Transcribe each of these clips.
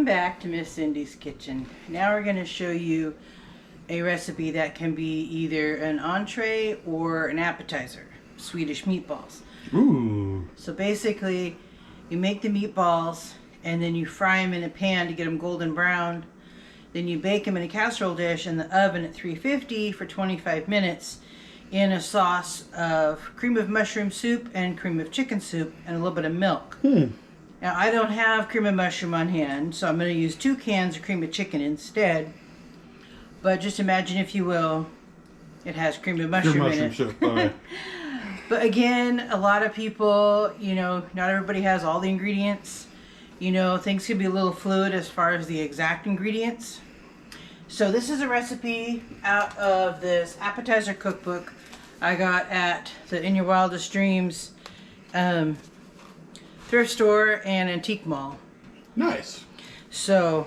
Welcome back to Miss Cindy's Kitchen. Now we're going to show you a recipe that can be either an entree or an appetizer. Swedish meatballs. Ooh. So basically, you make the meatballs and then you fry them in a pan to get them golden brown. Then you bake them in a casserole dish in the oven at 350 for 25 minutes in a sauce of cream of mushroom soup and cream of chicken soup and a little bit of milk. Now, I don't have cream of mushroom on hand, so I'm going to use 2 cans of cream of chicken instead. But just imagine, if you will, it has cream of mushroom in it. Soup. All right. But again, a lot of people, you know, not everybody has all the ingredients. You know, things can be a little fluid as far as the exact ingredients. So this is a recipe out of this appetizer cookbook I got at the In Your Wildest Dreams thrift store and antique mall. Nice. So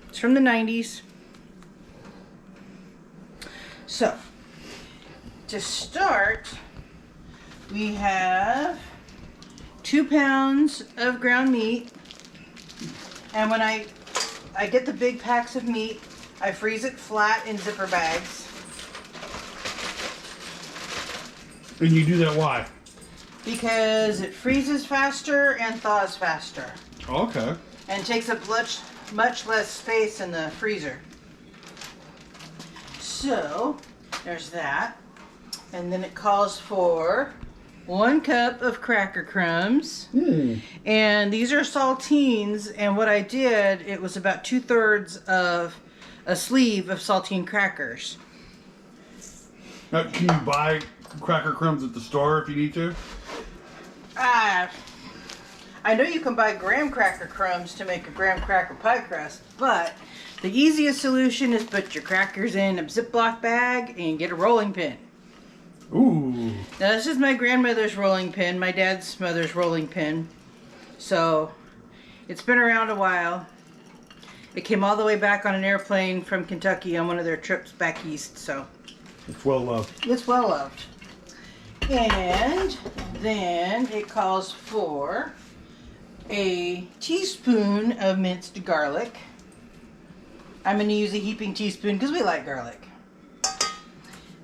it's from the 90s. So to start, we have 2 pounds of ground meat, and when I get the big packs of meat, I freeze it flat in zipper bags. And you do that why? Because it freezes faster and thaws faster. Okay. And takes up much less space in the freezer. So, there's that. And then it calls for 1 cup of cracker crumbs. And these are saltines, and what I did, it was about 2/3 of a sleeve of saltine crackers. Now, can you buy cracker crumbs at the store if you need to? I know you can buy graham cracker crumbs to make a graham cracker pie crust, but the easiest solution is put your crackers in a Ziploc bag and get a rolling pin. Ooh. Now this is my grandmother's rolling pin, my dad's mother's rolling pin. So it's been around a while. It came all the way back on an airplane from Kentucky on one of their trips back east, so It's well loved. it's well loved. And then it calls for a teaspoon of minced garlic. I'm going to use a heaping teaspoon because we like garlic.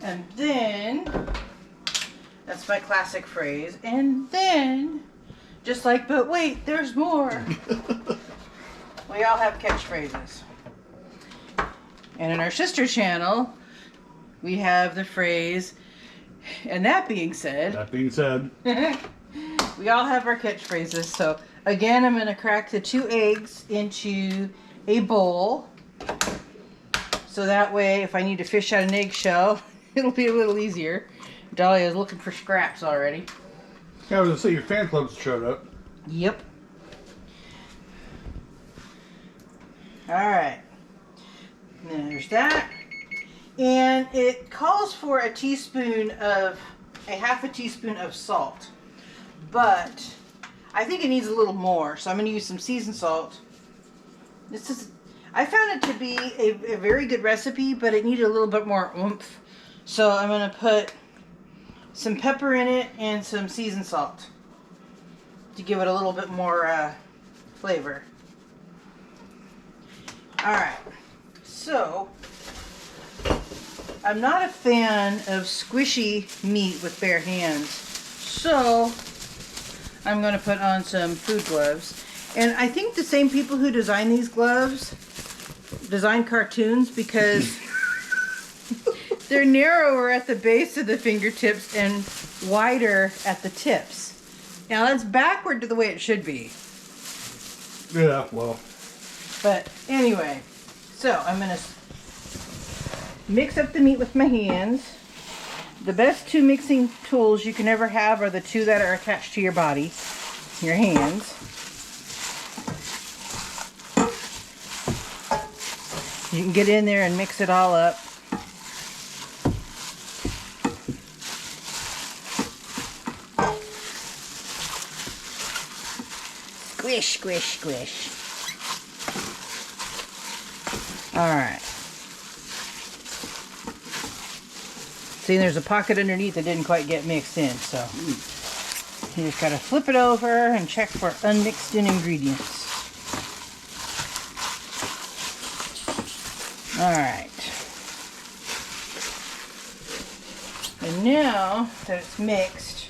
And then, that's my classic phrase, and then, just like, but wait, there's more. We all have catchphrases. And in our sister channel, we have the phrase, and that being said, we all have our catchphrases. So again, I'm going to crack the 2 eggs into a bowl. So that way, if I need to fish out an eggshell, it'll be a little easier. Dahlia is looking for scraps already. Yeah, I was going to say, your fan clubs showed up. Yep. Alright. There's that. And it calls for a half a teaspoon of salt. But I think it needs a little more, so I'm going to use some seasoned salt. I found it to be a very good recipe, but it needed a little bit more oomph. So I'm going to put some pepper in it and some seasoned salt to give it a little bit more flavor. Alright, so I'm not a fan of squishy meat with bare hands, so I'm going to put on some food gloves. And I think the same people who design these gloves design cartoons, because they're narrower at the base of the fingertips and wider at the tips. Now that's backward to the way it should be. Yeah, well. But anyway, so I'm going to mix up the meat with my hands. The best 2 mixing tools you can ever have are the 2 that are attached to your body, your hands. You can get in there and mix it all up. Squish, squish, squish. Alright. See, there's a pocket underneath that didn't quite get mixed in, so you just gotta flip it over and check for unmixed in ingredients. Alright. And now that it's mixed,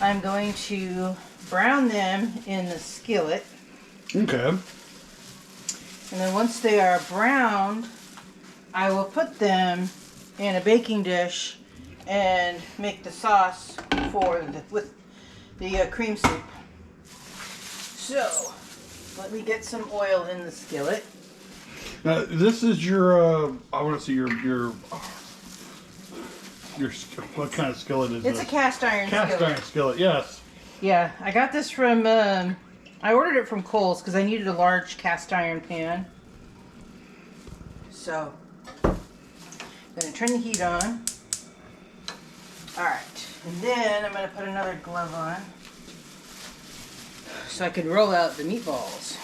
I'm going to brown them in the skillet. Okay. And then once they are browned, I will put them in a baking dish and make the sauce for with the cream soup. So, let me get some oil in the skillet. Now, this is your, I want to see your, what kind of skillet is It's this? a cast iron skillet. Cast iron skillet, yes. Yeah, I got this from, I ordered it from Kohl's because I needed a large cast iron pan. So, gonna turn the heat on. Alright, and then I'm gonna put another glove on so I can roll out the meatballs.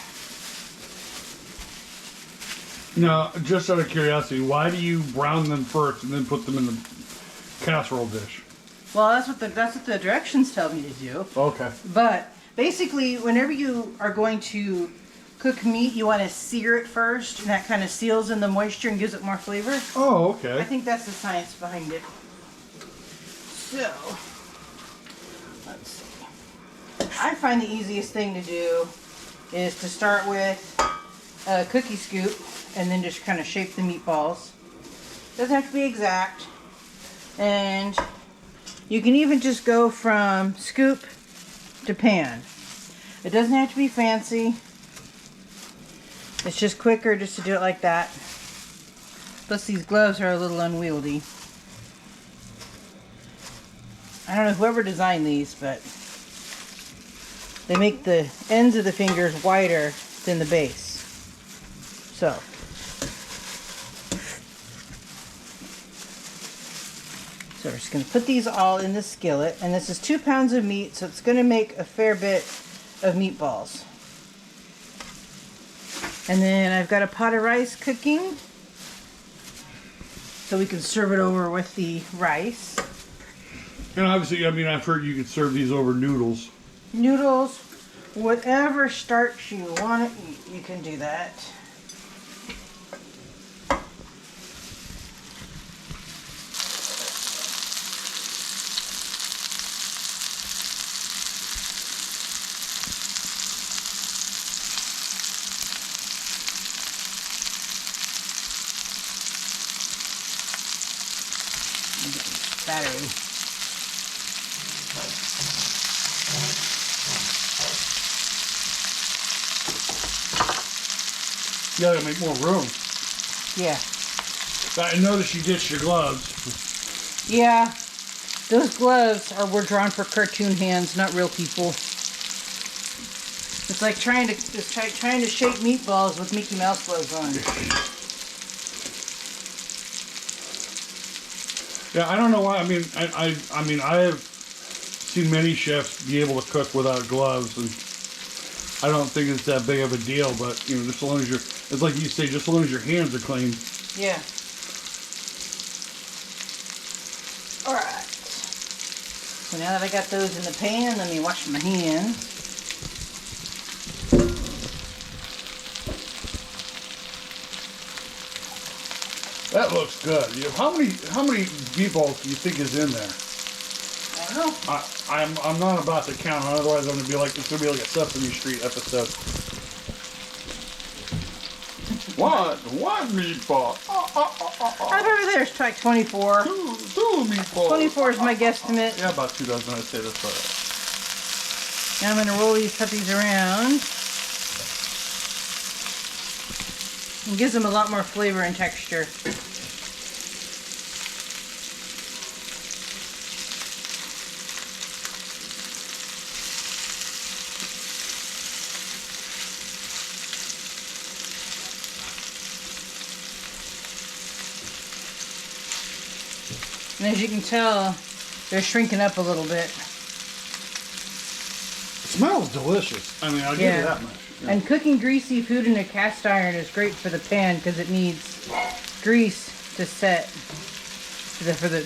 Now, just out of curiosity, why do you brown them first and then put them in the casserole dish? Well, that's what the directions tell me to do. Okay. But basically, whenever you are going to cook meat, you want to sear it first, and that kind of seals in the moisture and gives it more flavor. Oh, okay. I think that's the science behind it. So, let's see. I find the easiest thing to do is to start with a cookie scoop and then just kind of shape the meatballs. Doesn't have to be exact. And you can even just go from scoop to pan. It doesn't have to be fancy. It's just quicker just to do it like that. Plus these gloves are a little unwieldy. I don't know whoever designed these, but they make the ends of the fingers wider than the base. So. So we're just going to put these all in the skillet, and this is 2 pounds of meat, so it's going to make a fair bit of meatballs. And then I've got a pot of rice cooking, so we can serve it over with the rice. And obviously, I mean, I've heard you can serve these over noodles. Noodles, whatever starch you want to eat, you can do that. Battery. You gotta make more room. Yeah. I noticed you ditched your gloves. Yeah. Those gloves were drawn for cartoon hands, not real people. It's like trying to shape meatballs with Mickey Mouse gloves on. Yeah, I don't know why. I mean, I mean, I have seen many chefs be able to cook without gloves, and I don't think it's that big of a deal. But you know, just as long as you're, it's like you say, just as long as your hands are clean. Yeah. All right. So now that I got those in the pan, let me wash my hands. That looks good. How many meatballs do you think is in there? I don't know. I'm not about to count. Otherwise, I'm gonna be like, it's gonna be like a Sesame Street episode. One meatball. Right over there, it's like 24. Two meatballs. 24 is my guesstimate. Yeah, about 2 dozen. I'd say that's right. Now I'm going to roll these puppies around. It gives them a lot more flavor and texture. And as you can tell, they're shrinking up a little bit. It smells delicious. I mean, I'll give you that much. Yeah. And cooking greasy food in a cast iron is great for the pan because it needs grease to set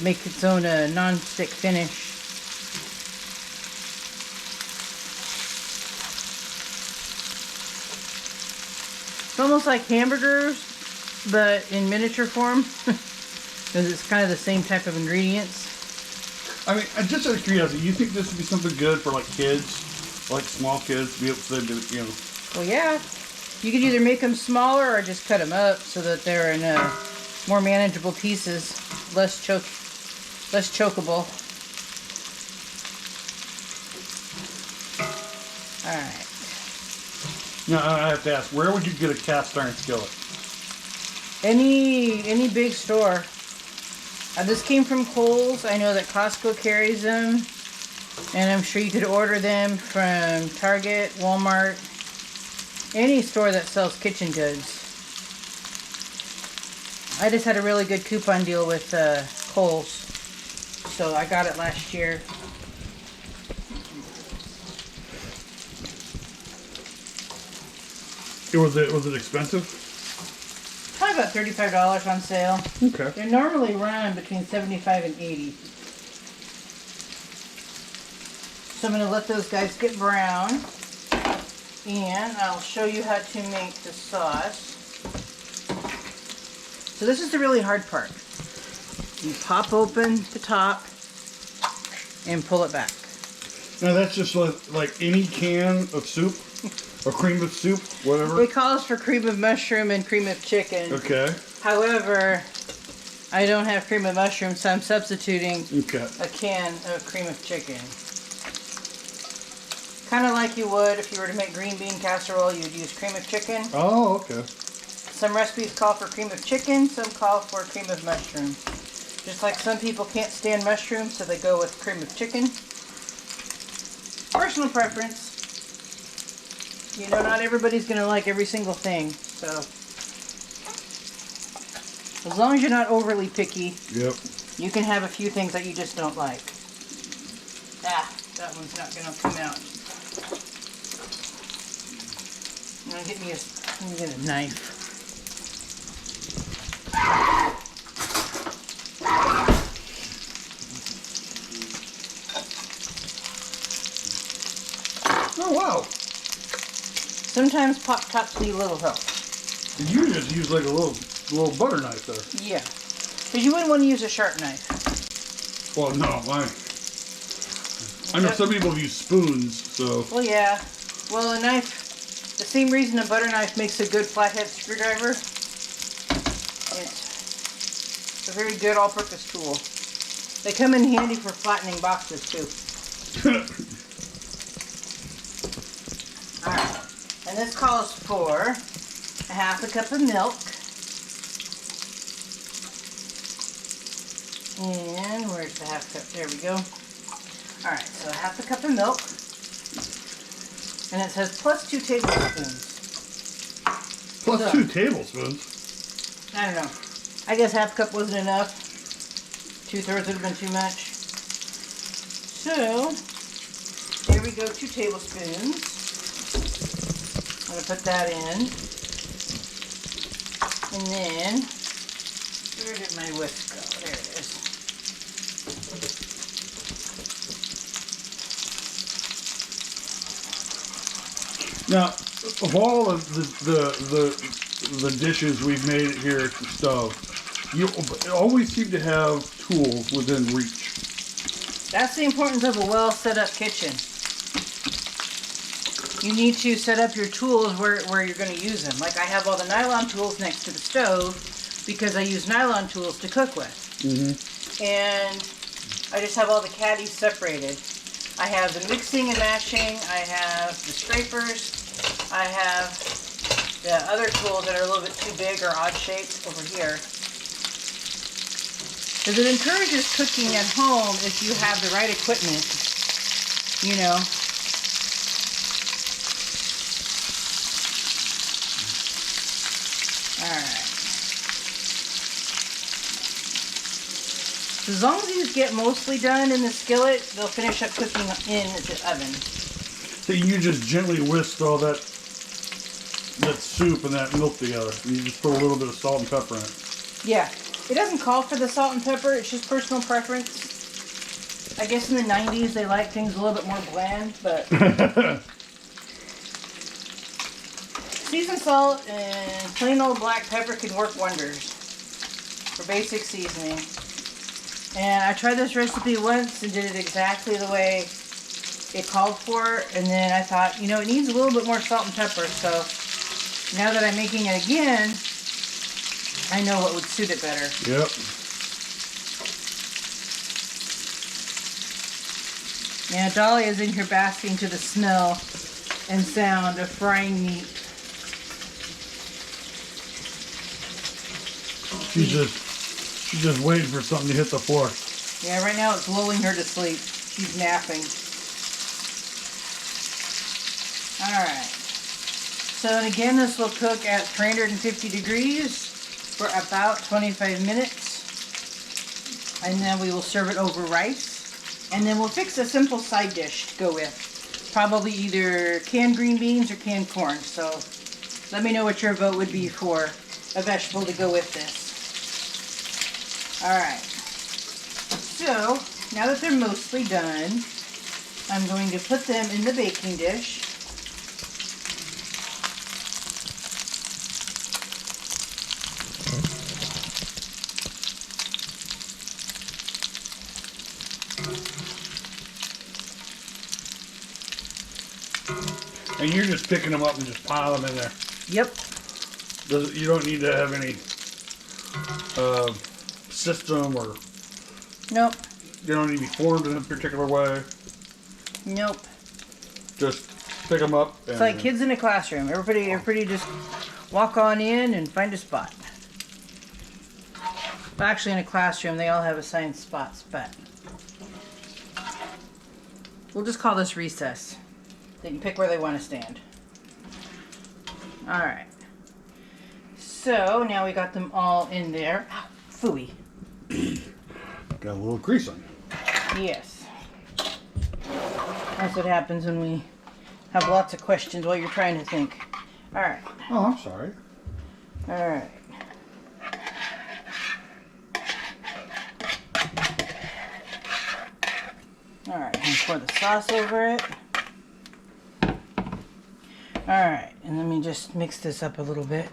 make its own non-stick finish. It's almost like hamburgers, but in miniature form, because it's kind of the same type of ingredients. I mean, just out of curiosity, you think this would be something good for like kids, like small kids, to be able to, you know? Well, yeah. You could either make them smaller or just cut them up so that they're in more manageable pieces, less chokeable. All right. Now I have to ask, where would you get a cast iron skillet? Any big store. This came from Kohl's. I know that Costco carries them, and I'm sure you could order them from Target, Walmart, any store that sells kitchen goods. I just had a really good coupon deal with Kohl's, so I got it last year. Was it expensive? Probably about $35 on sale. Okay. They normally run between $75 and $80. So I'm going to let those guys get brown, and I'll show you how to make the sauce. So this is the really hard part. You pop open the top and pull it back. Now that's just like any can of soup or cream of soup, whatever. It calls for cream of mushroom and cream of chicken. Okay. However, I don't have cream of mushroom, so I'm substituting a can of cream of chicken. Kind of like you would if you were to make green bean casserole, you'd use cream of chicken. Oh, okay. Some recipes call for cream of chicken, some call for cream of mushroom. Just like some people can't stand mushrooms, so they go with cream of chicken. Personal preference. You know, not everybody's going to like every single thing, so as long as you're not overly picky, you can have a few things that you just don't like. Ah, that one's not going to come out. I'm going to get me a knife. Oh, wow. Sometimes pop tops need a little help. You just use like a little butter knife there. Yeah, because you wouldn't want to use a sharp knife. Well, no, I know some people use spoons, so. Well, yeah. Well, a knife, the same reason a butter knife makes a good flathead screwdriver. It's a very good all-purpose tool. They come in handy for flattening boxes too. Alright, and this calls for a half a cup of milk. And where's the half cup? There we go. Alright, so half a cup of milk. And it says plus 2 tablespoons. Plus 2 tablespoons? I don't know. I guess half cup wasn't enough. 2/3 would have been too much. So, here we go, 2 tablespoons. I'm going to put that in. And then, where did my whisk go? There it is. Now, of all of the dishes we've made here at the stove, you always seem to have tools within reach. That's the importance of a well set up kitchen. You need to set up your tools where you're going to use them. Like I have all the nylon tools next to the stove because I use nylon tools to cook with. Mm-hmm. And I just have all the caddies separated. I have the mixing and mashing, I have the scrapers, I have the other tools that are a little bit too big or odd shaped over here. Because it encourages cooking at home if you have the right equipment, you know. Alright. As long as these get mostly done in the skillet, they'll finish up cooking in the oven. So you just gently whisk all that soup and that milk together. You just put a little bit of salt and pepper in it. Yeah. It doesn't call for the salt and pepper, it's just personal preference. I guess in the 90s they like things a little bit more bland, but Seasoned salt and plain old black pepper can work wonders for basic seasoning. And I tried this recipe once and did it exactly the way it called for, and then I thought, you know, it needs a little bit more salt and pepper, so now that I'm making it again, I know what would suit it better. Yep. Now Dolly is in here basking to the smell and sound of frying meat. She's just waiting for something to hit the floor. Yeah, right now it's lulling her to sleep. She's napping. Alright. So, and again, this will cook at 350 degrees for about 25 minutes. And then we will serve it over rice. And then we'll fix a simple side dish to go with. Probably either canned green beans or canned corn. So, let me know what your vote would be for a vegetable to go with this. Alright. So, now that they're mostly done, I'm going to put them in the baking dish. And you're just picking them up and just pile them in there. Yep. You don't need to have any system, or Nope. you don't need to be formed in a particular way. Nope. Just pick them up. It's like kids in a classroom. Everybody just walk on in and find a spot. Well, actually, in a classroom, they all have assigned spots, but we'll just call this recess. They can pick where they want to stand. Alright. So, now we got them all in there. Ow, phooey. Got a little grease on you. Yes. That's what happens when we have lots of questions while you're trying to think. Alright. Oh, I'm sorry. Alright. Alright, and pour the sauce over it. Alright, and let me just mix this up a little bit.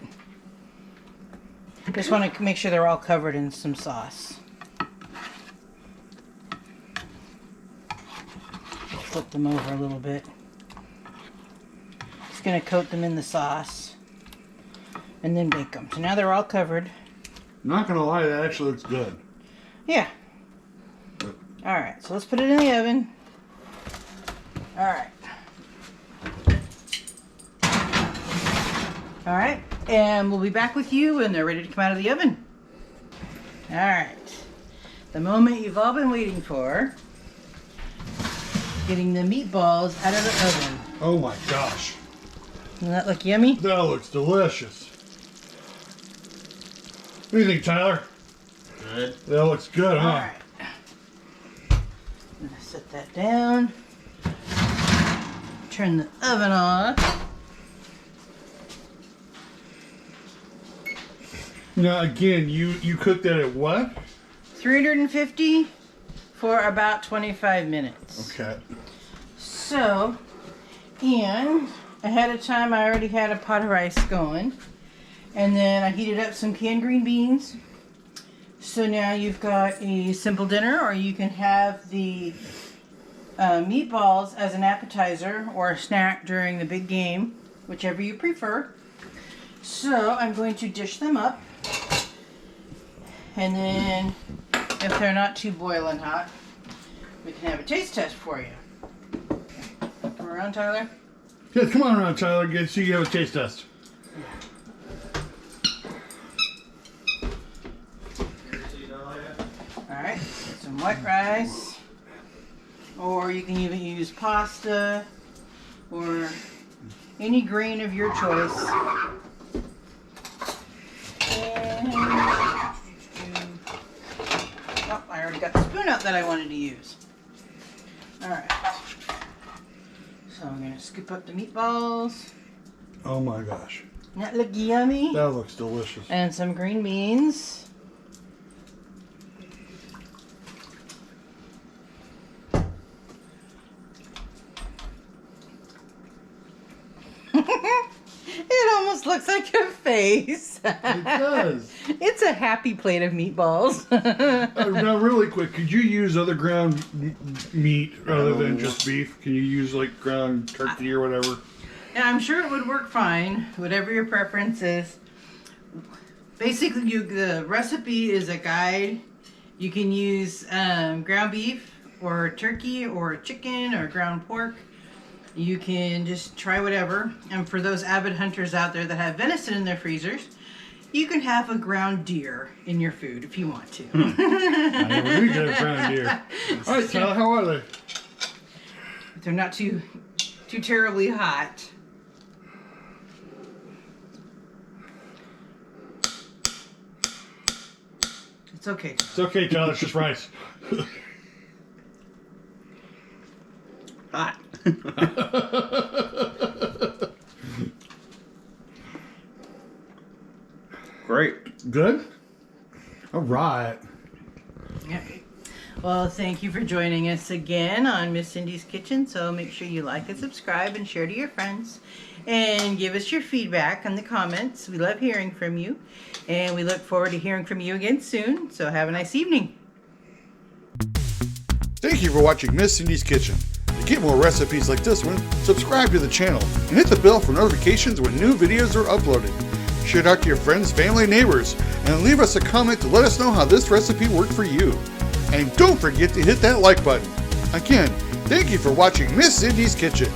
Just want to make sure they're all covered in some sauce. Flip them over a little bit. Just going to coat them in the sauce and then bake them. So now they're all covered. Not gonna lie, that actually looks good. Yeah. Alright, so let's put it in the oven. Alright. Alright, and we'll be back with you when they're ready to come out of the oven. Alright. The moment you've all been waiting for. Getting the meatballs out of the oven. Oh my gosh. Doesn't that look yummy? That looks delicious. What do you think, Tyler? Good. That looks good, huh? Alright. I'm going to set that down. Turn the oven off. Now, again, you cooked that at what? 350 for about 25 minutes. Okay. So, and ahead of time I already had a pot of rice going. And then I heated up some canned green beans. So now you've got a simple dinner, or you can have the meatballs as an appetizer or a snack during the big game, whichever you prefer. So I'm going to dish them up. And then, if they're not too boiling hot, we can have a taste test for you. Come around, Tyler. Yeah, come on around, Tyler. Get see you have a taste test. Alright, some white rice. Or you can even use pasta or any grain of your choice. And oh, I already got the spoon out that I wanted to use. Alright. So I'm going to scoop up the meatballs. Oh my gosh. That look yummy. That looks delicious. And some green beans. It looks like a face. It does. It's a happy plate of meatballs. Now, really quick, could you use other ground meat other than just beef? Can you use like ground turkey or whatever? Yeah, I'm sure it would work fine, whatever your preference is. Basically, the recipe is a guide. You can use ground beef or turkey or chicken or ground pork. You can just try whatever. And for those avid hunters out there that have venison in their freezers, you can have a ground deer in your food if you want to. I never knew you could have ground deer. All right, Tyler, how are they? They're not too terribly hot. It's okay. It's okay, Tyler. It's just rice. Hot. Great. Good? All right. Yeah. Well, thank you for joining us again on Miss Cindy's Kitchen. So make sure you like and subscribe and share to your friends. And give us your feedback in the comments. We love hearing from you. And we look forward to hearing from you again soon. So have a nice evening. Thank you for watching Miss Cindy's Kitchen. To get more recipes like this one, subscribe to the channel and hit the bell for notifications when new videos are uploaded. Share it out to your friends, family, neighbors, and leave us a comment to let us know how this recipe worked for you. And don't forget to hit that like button. Again, thank you for watching Miss Cindy's Kitchen.